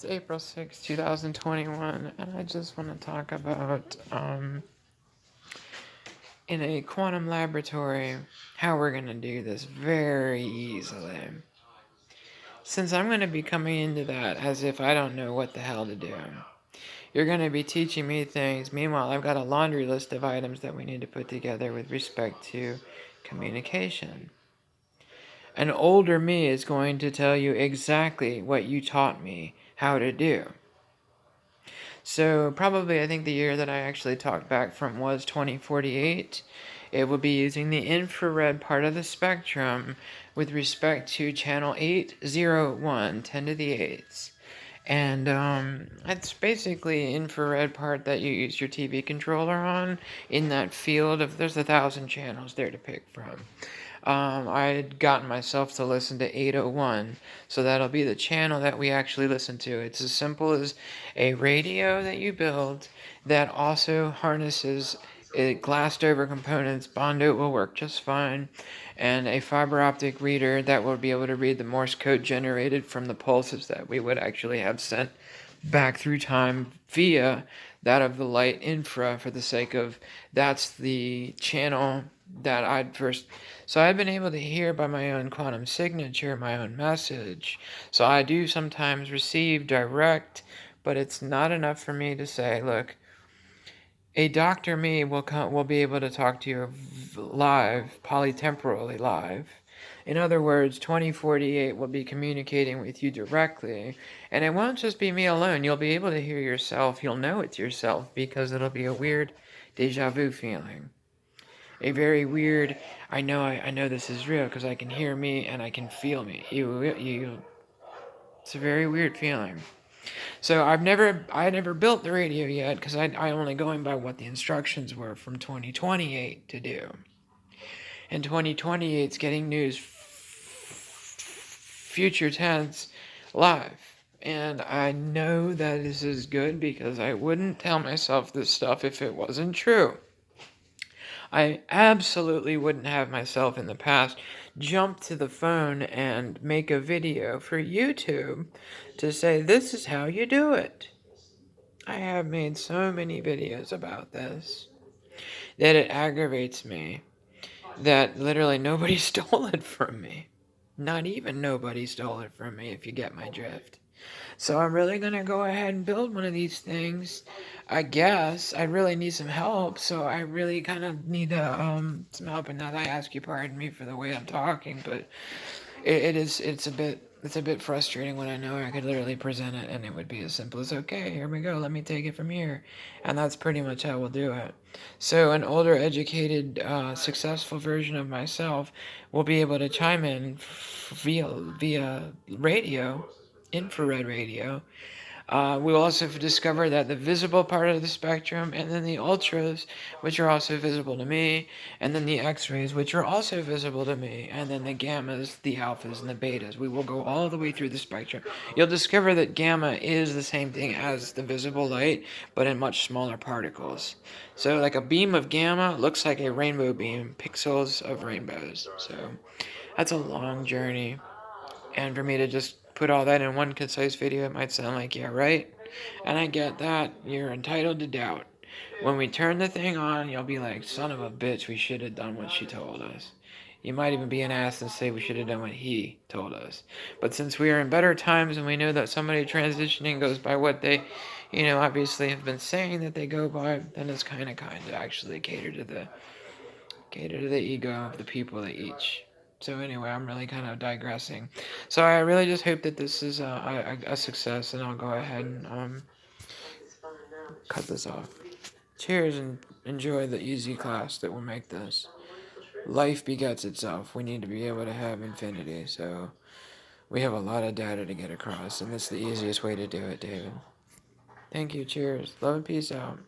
It's April 6, 2021, and I just want to talk about, in a quantum laboratory, how we're going to do this very easily. Since I'm going to be coming into that as if I don't know what the hell to do. You're going to be teaching me things. Meanwhile, I've got a laundry list of items that we need to put together with respect to communication. An older me is going to tell you exactly what you taught me how to do. So probably I think the year that I actually talked back from was 2048. It will be using the infrared part of the spectrum with respect to channel 801, 10 to the 8s. And it's basically infrared part that you use your TV controller on in that field of, there's 1,000 channels there to pick from. I had gotten myself to listen to 801, so that'll be the channel that we actually listen to. It's as simple as a radio that you build that also harnesses glassed over components. Bondo will work just fine, and a fiber optic reader that will be able to read the Morse code generated from the pulses that we would actually have sent back through time via that of the light infra, for the sake of that's the channel that I'd first. So I've been able to hear by my own quantum signature my own message. So I do sometimes receive direct, but it's not enough for me to say, look, a Dr. Me will be able to talk to you live, polytemporally live. In other words, 2048 will be communicating with you directly, and it won't just be me alone. You'll be able to hear yourself. You'll know it's yourself because it'll be a weird deja vu feeling. A very weird, I know this is real because I can hear me and I can feel me. It's a very weird feeling. So I never built the radio yet because I only going by what the instructions were from 2028 to do. And 2028's getting news future tense live. And I know that this is good because I wouldn't tell myself this stuff if it wasn't true. I absolutely wouldn't have myself in the past jump to the phone and make a video for YouTube to say, this is how you do it. I have made so many videos about this that it aggravates me that literally nobody stole it from me. Not even nobody stole it from me, if you get my drift. So I'm really going to go ahead and build one of these things. I guess I really need some help, so I really kind of need some help. And now that I ask you pardon me for the way I'm talking, but it's a bit frustrating when I know I could literally present it and it would be as simple as, okay, here we go, let me take it from here. And that's pretty much how we'll do it. So an older, educated, successful version of myself will be able to chime in via radio, infrared radio. We will also discover that the visible part of the spectrum, and then the ultras, which are also visible to me, and then the X-rays, which are also visible to me, and then the gammas, the alphas, and the betas. We will go all the way through the spectrum. You'll discover that gamma is the same thing as the visible light, but in much smaller particles. So like a beam of gamma looks like a rainbow beam, pixels of rainbows. So that's a long journey. And for me to just put all that in one concise video, it might sound like, yeah, right? And I get that. You're entitled to doubt. When we turn the thing on, you'll be like, son of a bitch, we should have done what she told us. You might even be an ass and say we should have done what he told us. But since we are in better times and we know that somebody transitioning goes by what they, obviously have been saying that they go by, then it's kind of to actually cater to the ego of the people that each. So anyway, I'm really kind of digressing. So I really just hope that this is a success, and I'll go ahead and cut this off. Cheers, and enjoy the easy class that will make this. Life begets itself. We need to be able to have infinity, so we have a lot of data to get across, and that's the easiest way to do it, David. Thank you, cheers. Love and peace out.